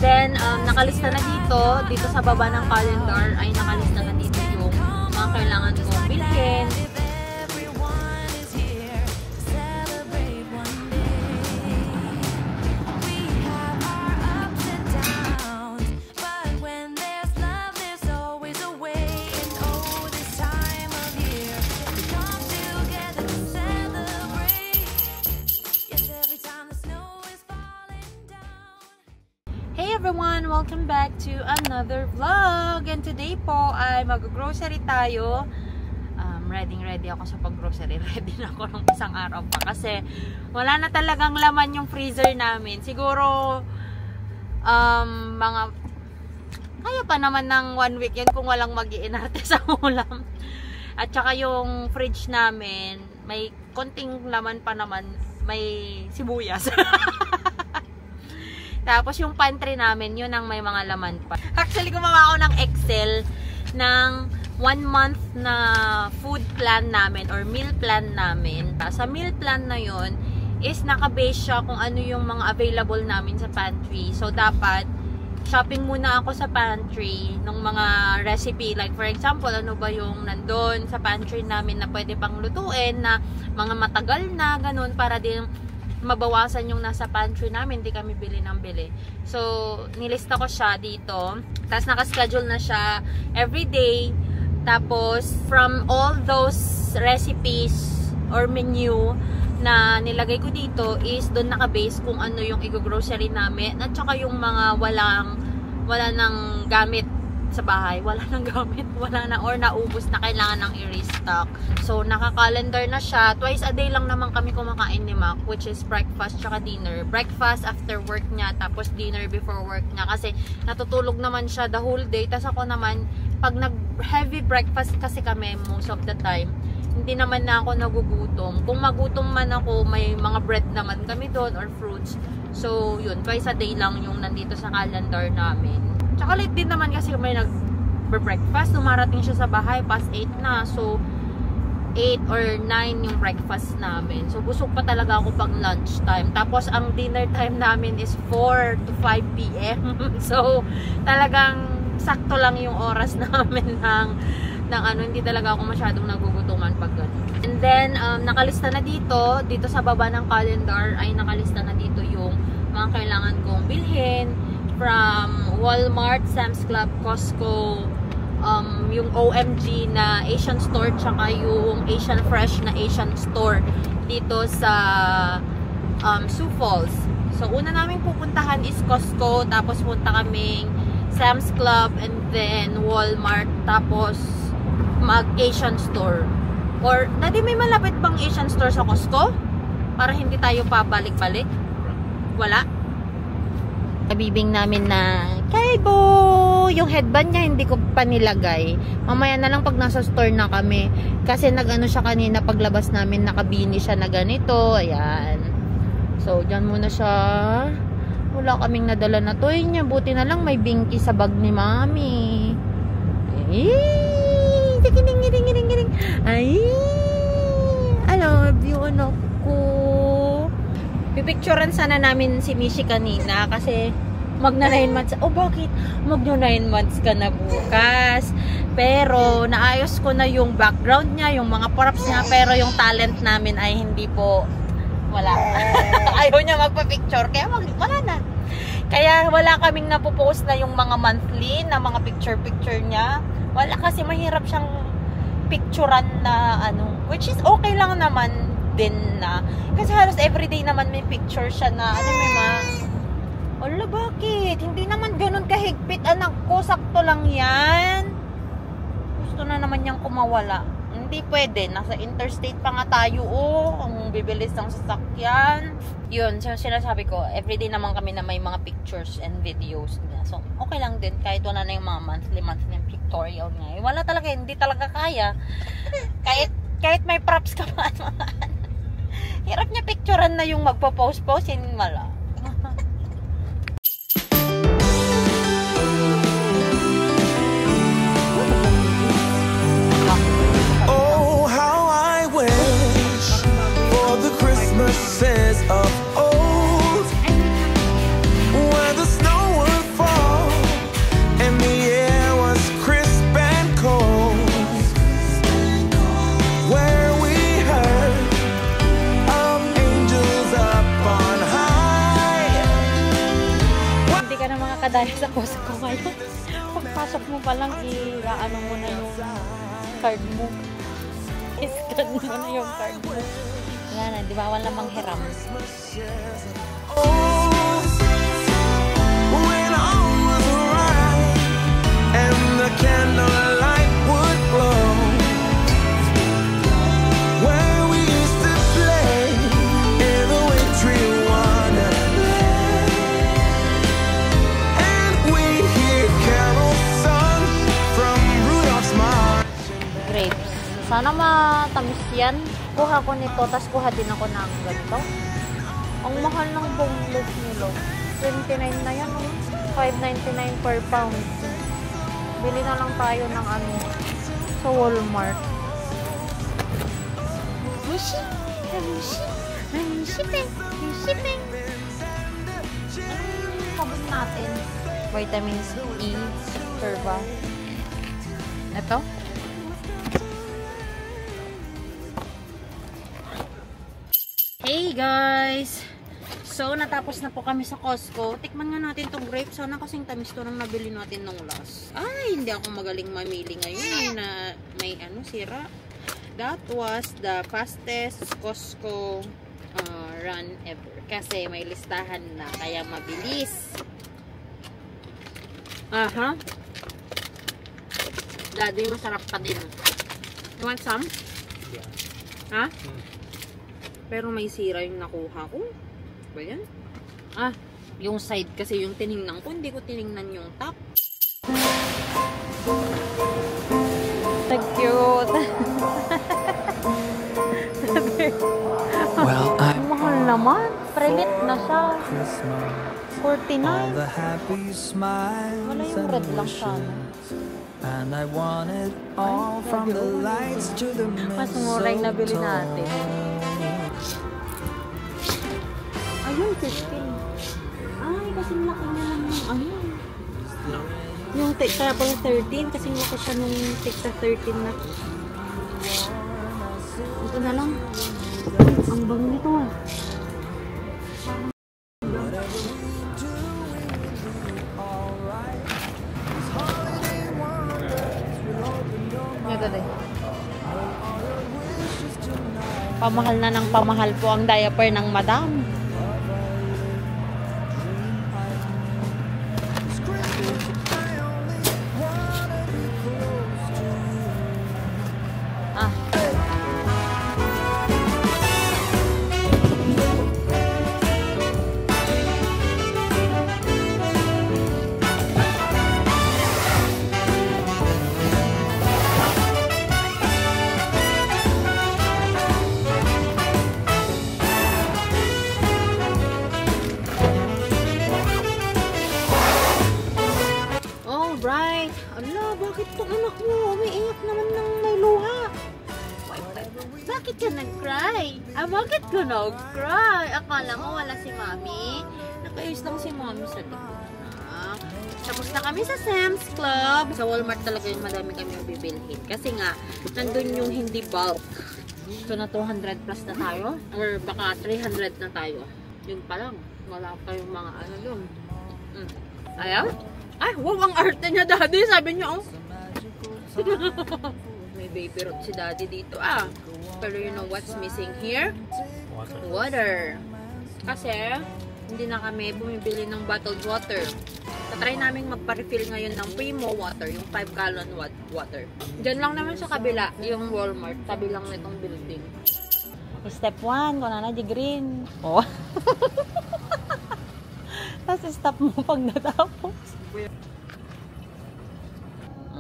then, nakalista na dito sa baba ng calendar ay nakalista na dito yung mga kailangan kong bilhin. Hey everyone! Welcome back to another vlog! And today po ay mag-grocery tayo. Ready ako sa pag-grocery. Ready na ako ng isang araw pa. Kasi wala na talagang laman yung freezer namin. Siguro mga kaya pa naman ng 1 week yun kung walang mag-iinarte sa ulam. At saka yung fridge namin, may konting laman pa naman. May sibuyas. Tapos yung pantry namin, yun ang may mga laman pa. Actually, gumawa ako ng Excel ng 1 month na food plan namin or meal plan namin. Sa meal plan na yun is nakabase siya kung ano yung mga available namin sa pantry. So, dapat shopping muna ako sa pantry ng mga recipe. Like for example, ano ba yung nandun sa pantry namin na pwede pang lutuin na mga matagal na, ganun, para din mabawasan yung nasa pantry namin, hindi kami bili ng bili. So, nilista ko siya dito. Tapos, nakaschedule na siya everyday. Tapos, from all those recipes or menu na nilagay ko dito is doon nakabase kung ano yung i-grocery namin. At saka yung mga wala nang gamit sa bahay, wala nang gamit, wala na or naubos na kailangan nang i-restock. So, naka-calendar na siya. Twice a day lang naman kami kumakain ni Mac, which is breakfast tsaka dinner. Breakfast after work niya, tapos dinner before work niya. Kasi natutulog naman siya the whole day. Tapos ako naman, pag nag-heavy breakfast kasi kami most of the time, hindi naman na ako nagugutom. Kung magutom man ako, may mga bread naman kami doon or fruits. So, yun, twice a day lang yung nandito sa calendar namin. Tsaka late din naman kasi may nag-breakfast. Numarating siya sa bahay, past 8 na. So, 8 or 9 yung breakfast namin. So, busog pa talaga ako pag lunch time. Tapos, ang dinner time namin is 4 to 5 p.m. So, talagang sakto lang yung oras namin ng ano, hindi talaga ako masyadong nagugutuman pag gano'n. And then, nakalista na dito sa baba ng calendar ay nakalista na dito yung mga kailangan kong bilhin from Walmart, Sam's Club, Costco, yung OMG na Asian store, tsaka yung Asian Fresh na Asian store dito sa Sioux Falls. So, una namin pupuntahan is Costco, tapos punta kaming Sam's Club, and then Walmart, tapos mag-Asian store. Or, dati may malapit bang Asian store sa Costco? Para hindi tayo pabalik-balik? Wala? Nabibing namin na, Kaibo! Yung headband niya hindi ko pa nilagay. Mamaya na lang pag nasa store na kami. Kasi nag-ano siya kanina paglabas namin, nakabini siya na ganito. Ayan. So, dyan muna siya. Wala kaming nadala na toy niya. Buti na lang may binky sa bag ni Mami. Ay! I love you, anak ko. Pipicturean sana namin si Mishi kanina kasi magna 9 months. Oh, bakit? Magna 9 months ka na bukas. Pero, naayos ko na yung background niya, yung mga props niya, pero yung talent namin ay hindi po, wala. Ayaw niya magpa-picture, kaya wala na. Kaya wala kaming napopost na yung mga monthly na mga picture-picture niya. Wala kasi mahirap siyang picturean na ano, which is okay lang naman din na. Kasi halos everyday naman may picture siya na, ano may Ala, bakit? Hindi naman ganun kahigpit, anak ko. Sakto lang yan. Gusto na naman niyang kumawala. Hindi pwede. Nasa interstate pa nga tayo, oh. Ang bibilis ng sasakyan. Yun, so sinasabi ko, everyday naman kami na may mga pictures and videos niya. So, okay lang din. Kahit wala na yung mga monthly pictorial niya. Wala talaga, hindi talaga kaya. Kahit may props ka pa, hirap niya picturean na yung magpo-post-post, hindi wala. Oh, how I wish for the Christmases of old, where the snow would mga kadaya sa Costco ngayon. Pagpasok mo pa lang, i-ano mo na yung card mo. I-scan mo na yung card mo. Wala na, di ba? Wala namang hiram. When all was right and the candlelight would glow, where we used to play in the wintry wonderland, and we hear carol sung from Rudolph's march. Grapes. Sana matamis yan. Kuha ko nito, tas kuha din ako ng ganito. Ang mahal ng boneless nilo. 29 na yan, oh. 5.99 per pound. Bili na lang tayo ng ano sa Walmart. Mushi! Mushi! Shipping! Shipping! Sabon natin. Vitamins E. Serva. Ito. Hey guys! So, natapos na po kami sa Costco. Tikman nga natin tong grape. Sana kasing tamis to nang nabili natin nung last. Ay, hindi ako magaling mamili ngayon na may ano, sira. That was the fastest Costco run ever. Kasi may listahan na, kaya mabilis. Aha. Daddy, masarap pa din. You want some? Yeah. Ha? Pero may sira yung nakuha ko. Ba yan? Ah, yung side kasi yung tiningnan ko. Hindi ko tiningnan yung top. Cute. Well, I'm Mahal naman. Prelit na siya. Christmas, 49. all the happy smiles Wala yung and red lang sana. wishes, and I want it all from the lights to the Mas mura yung nabili natin. Ayun, 15. Ay, kasi laki na lang yung ayun. Yung kaya pala 13 kasi laki siya nung tikta 13 na. Ito na lang. Ang bango nito ah. Ito din. Pamahal na ng pamahal po ang diaper ng madam. Alright. Ala, bakit itong anak mo? Umiiyak naman ng may luha. Bakit ka nag-cry? Bakit ka nag-cry? Akala mo wala si Mami? Nakayos lang si Mami sa likod na. Tapos na kami sa Sam's Club. Sa Walmart talaga yung madami kami bibilhin. Kasi nga, nandun yung hindi bulk. So na 200 plus na tayo. Or baka 300 na tayo. Yun pa lang. Wala pa yung mga ano dun. Ayaw? Ay, wow, ang arte niya, Daddy. Sabi niya, oh. May baby root si Daddy dito, ah. Pero you know what's missing here? Water. Kasi, hindi na kami bumibili ng bottled water. Tatry namin magpa-refill ngayon ng Primo water, yung 5 gallon water. Diyan lang naman sa kabila, yung Walmart. Tabi lang nitong building. Step 1, kung na di green. Oh. Tapos stop mo pag natapos.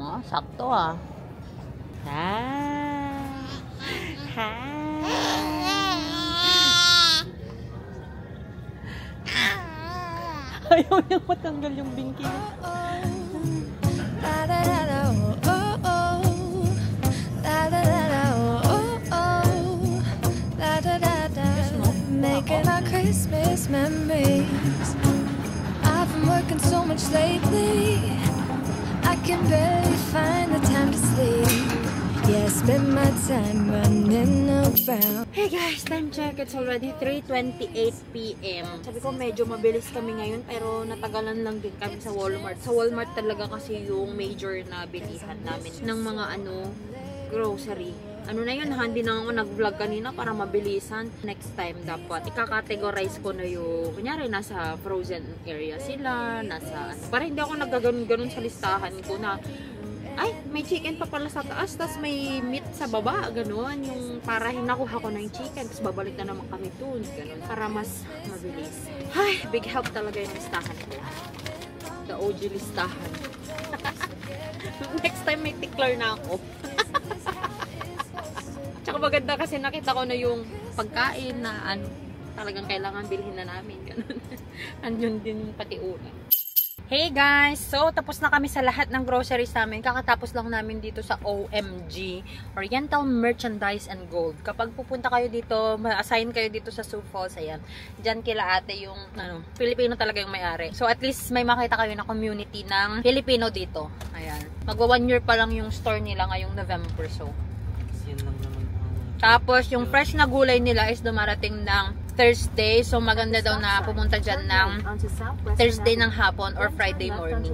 Oh, sakto ah. Ayaw niya matanggal yung binky. Making our Christmas memories. I've been working so much lately, I can barely find the time to sleep. Yes, spend my time running around. Hey guys, time check. It's already 3:28 PM. Sabi ko medyo mabilis kami ngayon pero natagalan lang din kami sa Walmart. Sa Walmart talaga kasi yung major na bilihan namin ng mga grocery. Ano na yun, hindi na ako nag-vlog kanina para mabilisan. Next time dapat ika-categorize ko na yung, kunyari nasa frozen area sila, nasa, para hindi ako nagaganon-ganon sa listahan ko na, ay, may chicken pa pala sa taas, tas may meat sa baba, gano'n. Yung para hinakuha ko na yung chicken, tas babalik na naman kami dun, gano'n. Para mas mabilis. Ay, big help talaga yung listahan ko. The OG listahan. Next time may tickler na ako. Tsaka maganda kasi nakita ko na yung pagkain na talagang kailangan bilhin na namin. Ganun. Andun din pati ulam. Hey guys! So, tapos na kami sa lahat ng groceries namin. Kakatapos lang namin dito sa OMG, Oriental Merchandise and Gold. Kapag pupunta kayo dito, ma-assign kayo dito sa Sioux Falls, ayan. Diyan kila ate yung, Pilipino talaga yung may-ari. So, at least may makita kayo na community ng Pilipino dito. Ayan. Magwa 1 year pa lang yung store nila ngayong November. So, tapos, yung fresh na gulay nila is dumarating ng Thursday. So, maganda daw na pumunta dyan ng Thursday ng hapon or Friday morning.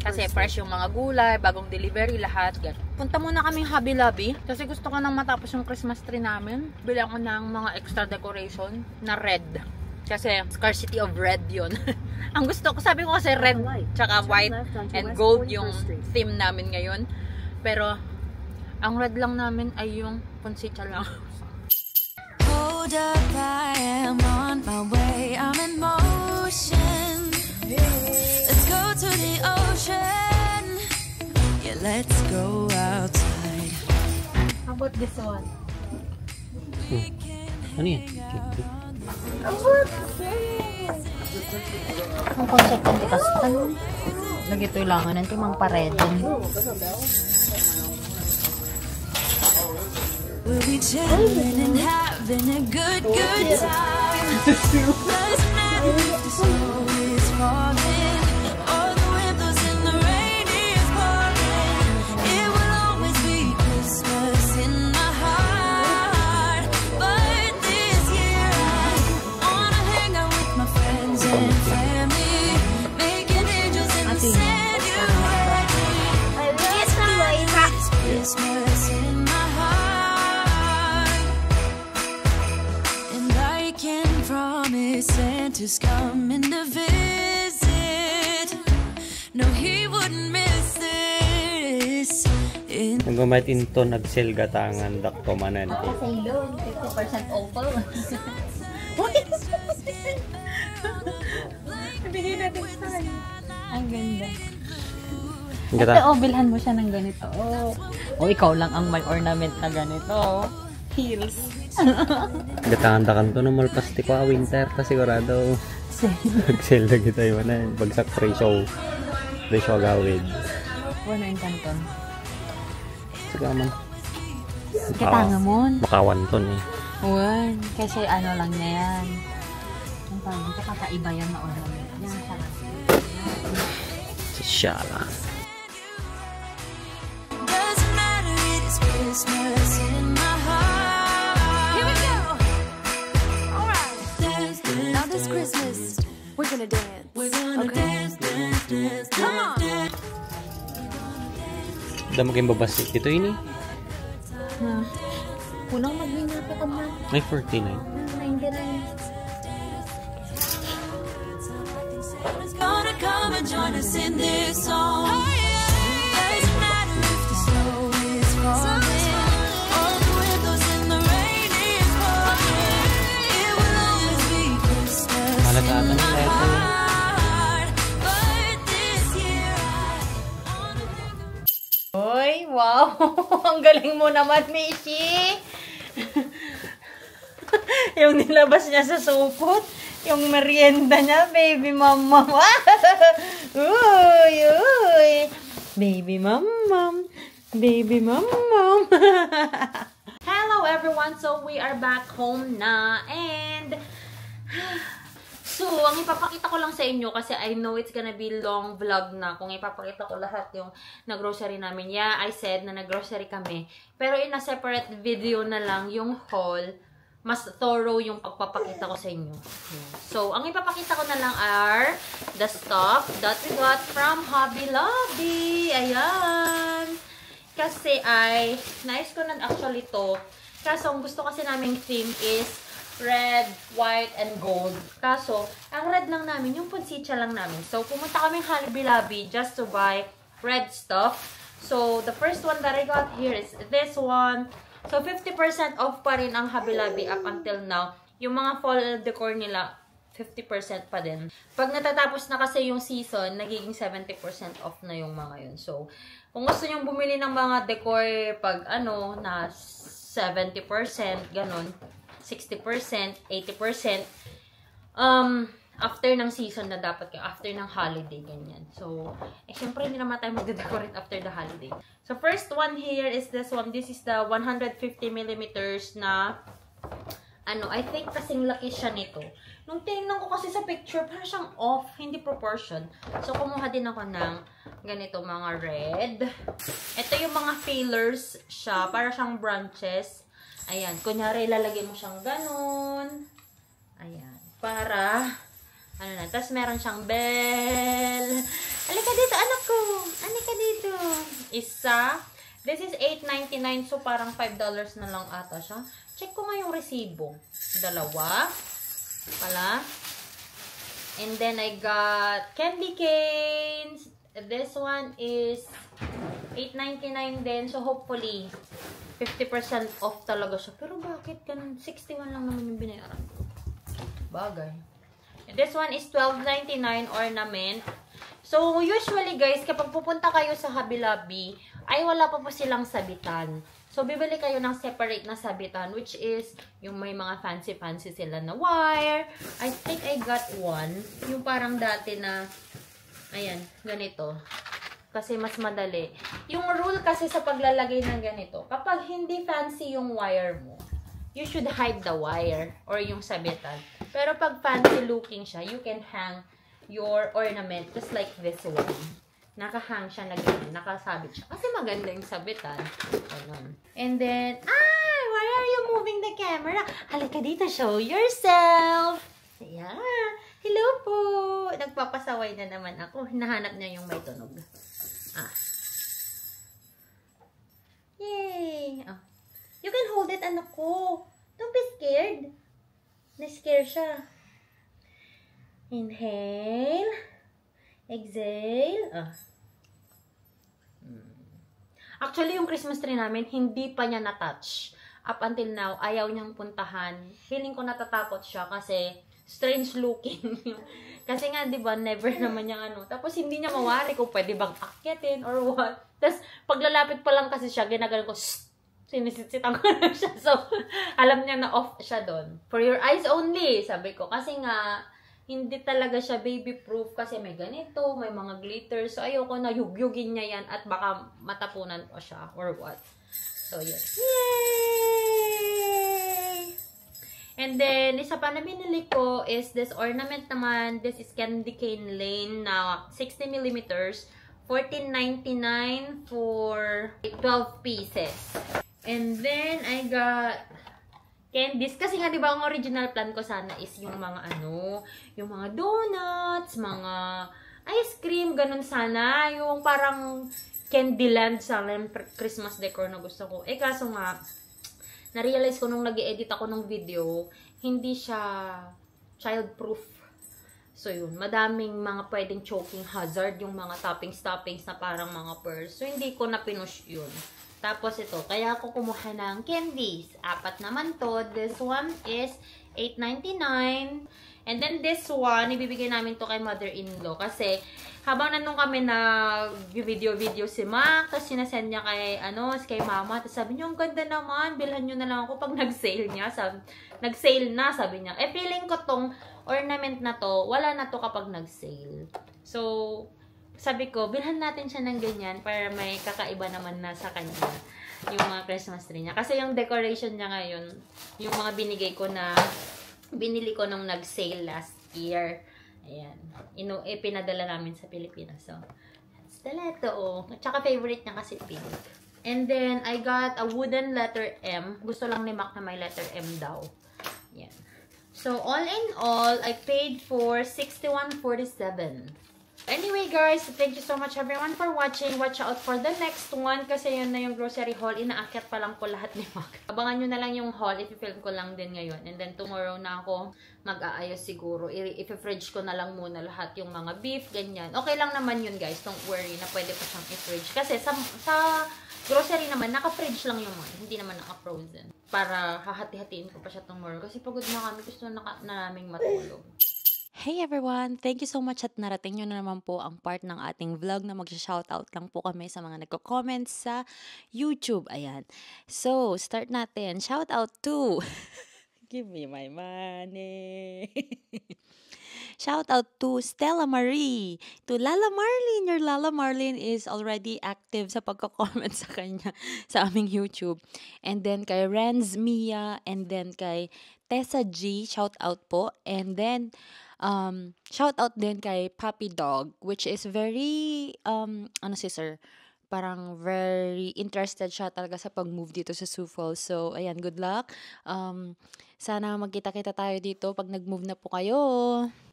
Kasi fresh yung mga gulay, bagong delivery, lahat. Punta muna kaming Hobby Lobby. Kasi gusto ko nang matapos yung Christmas tree namin. Bilang ko ng mga extra decoration na red. Kasi scarcity of red yun. Ang gusto ko, sabi ko kasi red, tsaka white and gold yung theme namin ngayon. Pero, ang red lang namin ay yung punsitsa lang. Hold up, I am on my way, I'm in motion. Let's go to the ocean. Yeah, let's go outside. How about this one? Ano yan? Ang concept ng tikas. Lagi ito ilangan ng timang paredon. We'll be chilling and having a good time. Doesn't matter if the snow is falling or the wind blows and the rain is pouring. It will always be Christmas in my heart. But this year I wanna hang out with my friends and family, making angels in the sand. You ready? It's Christmas in my heart. And I can promise Santa's coming to visit. No, he wouldn't miss this. Nagmamatinto nag-sell gatangan dakto manan. Kasi loan, 50% off. Bigay natin tayo. Ang ganda. Ito, bilhan mo siya ng ganito. O ikaw lang ang may ornament na ganito. Heels. Gatangan dakan to no malpasti ko winter ta sigurado. Nag-sell na kita yun na bagsak presyo agawid. Wala yung kanton. Sige man. Katanga mo. Makawan ton eh. Uwan. Kasi ano lang na yan. Ang parang ito kakaiba yan na ornament. Yan sarap. Siya Doesn't matter, it's Christmas in my heart. Here we go. All right. Dance, dance, now this Christmas, we're gonna dance. We're gonna dance, dance, dance. Come on. Damo kayong babasi. Ito yun eh. Unang mag-winner pa kama. May 49. 99. Santa's gonna come and join us in this song. Doesn't matter if the snow is falling or the wind blows and the rain is pouring. It will always be Christmas in my heart. But this year Oy, wow! Ang galing mo naman, Mishi! Yung nilabas niya sa supot, yung merienda niya, baby mama. Uy, uy! Baby mama, baby mama. Hello everyone! So we are back home na and So, ang ipapakita ko lang sa inyo kasi I know it's gonna be long vlog na kung ipapakita ko lahat yung nag-grocery namin. Yeah, I said na nag-grocery kami. Pero in a separate video na lang yung haul, mas thorough yung pagpapakita ko sa inyo. Yeah. So, ang ipapakita ko na lang are the stuff that we got from Hobby Lobby. Ayan. Kasi nais ko na actually to. Kaso, ang gusto kasi naming theme is red, white, and gold. Kaso, ang red lang namin, yung punsitsa lang namin. So, pumunta kami Hobby Lobby just to buy red stuff. So, the first one that I got here is this one. So, 50% off pa rin ang Hobby Lobby up until now. Yung mga fall decor nila, 50% pa din. Pag natatapos na kasi yung season, nagiging 70% off na yung mga yun. So, kung gusto nyong bumili ng mga decor pag na 70%, ganun, 60%, 80%, after ng season na dapat kayo, after ng holiday, ganyan. So, syempre, hindi naman tayo magde-decorate after the holiday. So, first one here is this one. This is the 150mm na, I think kasing laki siya nito. Nung tinignan ko kasi sa picture, parang siyang off, hindi proportion. So, kumuha din ako ng ganito, mga red. Ito yung mga fillers siya, para siyang branches. Ayan, kunyari, ilalagay mo siyang ganun. Ayan, para, tapos meron siyang bell. Halika dito, anak ko. Halika dito. Isa. This is $8.99, so parang $5 na lang ata siya. Check ko nga yung resibo. Dalawa. Pala. And then, I got candy canes. This one is $8.99 din, so hopefully, 50% off talaga siya. Pero bakit ganun? 61 lang naman yung binayaran ko. Bagay. This one is $12.99 ornament. So, usually guys, kapag pupunta kayo sa Hobby Lobby, ay wala pa po silang sabitan. So, bibili kayo ng separate na sabitan, which is yung may mga fancy-fancy sila na wire. I think I got one. Yung parang dati na, ayan, ganito. Kasi mas madali. Yung rule kasi sa paglalagay ng ganito, kapag hindi fancy yung wire mo, you should hide the wire or yung sabitan. Pero pag fancy looking siya, you can hang your ornament just like this one. Nakahang siya na ganyan, nakasabit siya. Kasi maganda yung sabitan. Ganun. And then, why are you moving the camera? Halika dito, show yourself. Ayan. Hello po. Nagpapasaway na naman ako. Hinahanap niya yung may tunog. Yay! You can hold it, anak ko. Don't be scared. Na-scare siya. Inhale. Exhale. Actually, yung Christmas tree namin, hindi pa niya na-touch. Up until now, ayaw niyang puntahan. Feeling ko natatakot siya kasi strange looking. Kasi nga, di ba, never naman niya Tapos, hindi niya mawari kung pwede bang akyatin or what. Tapos, paglalapit pa lang kasi siya, ginagalan ko, sinisisitan ko na siya. So, alam niya na off siya doon. For your eyes only, sabi ko. Kasi nga, hindi talaga siya baby-proof kasi may ganito, may mga glitter. So, ayoko na yugyugin niya yan at baka matapunan ko siya or what. So, yes. Yay! And then, isa pa na binili ko is this ornament naman. This is Candy Cane Lane na 60mm. $14.99 for 12 pieces. And then, I got candies. Kasi nga, di ba, ang original plan ko sana is yung mga yung mga donuts, mga ice cream, ganun sana. Yung parang Candyland sa Christmas decor na gusto ko. Kaso nga, na-realize ko nung nag-edit ako ng video, hindi siya child-proof. So, yun. Madaming mga pwedeng choking hazard, yung mga toppings na parang mga pearls. So, hindi ko na pinush yun. Tapos, ito. Kaya ako kumuha ng candies. 4 naman to. This one is $8.99. And then, this one, ibibigay namin to kay mother-in-law. Kasi, habang nandun kami nag-video si Mac, tapos sinasend niya kay mama, tapos sabi niya, ang ganda naman, bilhan nyo na lang ako pag nag-sale niya. Nag-sale na, sabi niya. Feeling ko tong ornament na to, wala na to kapag nag-sale. So, sabi ko, bilhan natin siya ng ganyan para may kakaiba naman na sa kanya yung mga Christmas tree niya. Kasi yung decoration niya ngayon, yung mga binigay ko na binili ko nung nag-sale last year. Ayan. Pinadala namin sa Pilipinas. So, stiletto. At saka favorite niya kasi pink. And then, I got a wooden letter M. Gusto lang ni Mac na may letter M daw. Yan. So, all in all, I paid for $61.47. Anyway, guys, thank you so much everyone for watching. Watch out for the next one kasi yun na yung grocery haul. Inaakyat pa lang po lahat ni Mac. Abangan nyo na lang yung haul. I-film ko lang din ngayon. And then, tomorrow na ako mag-aayos siguro. I-fridge ko na lang muna lahat yung mga beef, ganyan. Okay lang naman yun, guys. Don't worry na pwede pa siyang i-fridge. Kasi sa grocery naman, naka-fridge lang yung mga. Hindi naman naka-frozen. Para hahati-hatiin ko pa siya tomorrow. Kasi pagod na kami. Gusto na naming matulog. Hey everyone! Thank you so much at narating nyo na naman po ang part ng ating vlog na mag-shoutout lang po kami sa mga nagko-comments sa YouTube. Ayan. So, start natin. Shoutout to... Give me my money. Shoutout to Stella Marie. To Lala Marlene. Your Lala Marlene is already active sa pagko-comment sa kanya sa aming YouTube. And then kay Renz Mia. And then kay Tessa G. Shoutout po. And then... shout out din kay Puppy Dog, which is very, si sir, parang very interested siya talaga sa pag-move dito sa Sioux Falls. So, ayan, good luck. Sana magkita-kita tayo dito pag nag-move na po kayo.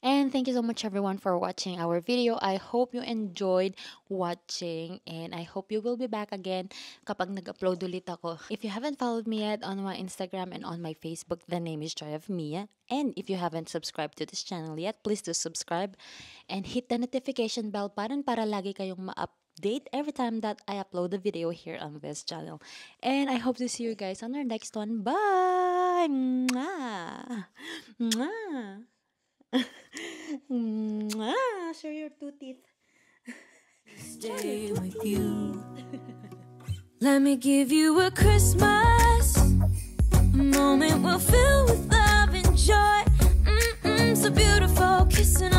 And thank you so much everyone for watching our video. I hope you enjoyed watching and I hope you will be back again kapag nag-upload ulit ako. If you haven't followed me yet on my Instagram and on my Facebook, the name is Joy of Mia. And if you haven't subscribed to this channel yet, please do subscribe and hit the notification bell button para lagi kayong ma-update every time that I upload a video here on this channel. And I hope to see you guys on our next one. Bye! Mwah! Mwah! Mwah! Show your two teeth. Stay with you. Let me give you a Christmas, a moment we'll fill with love and joy. So beautiful, kissing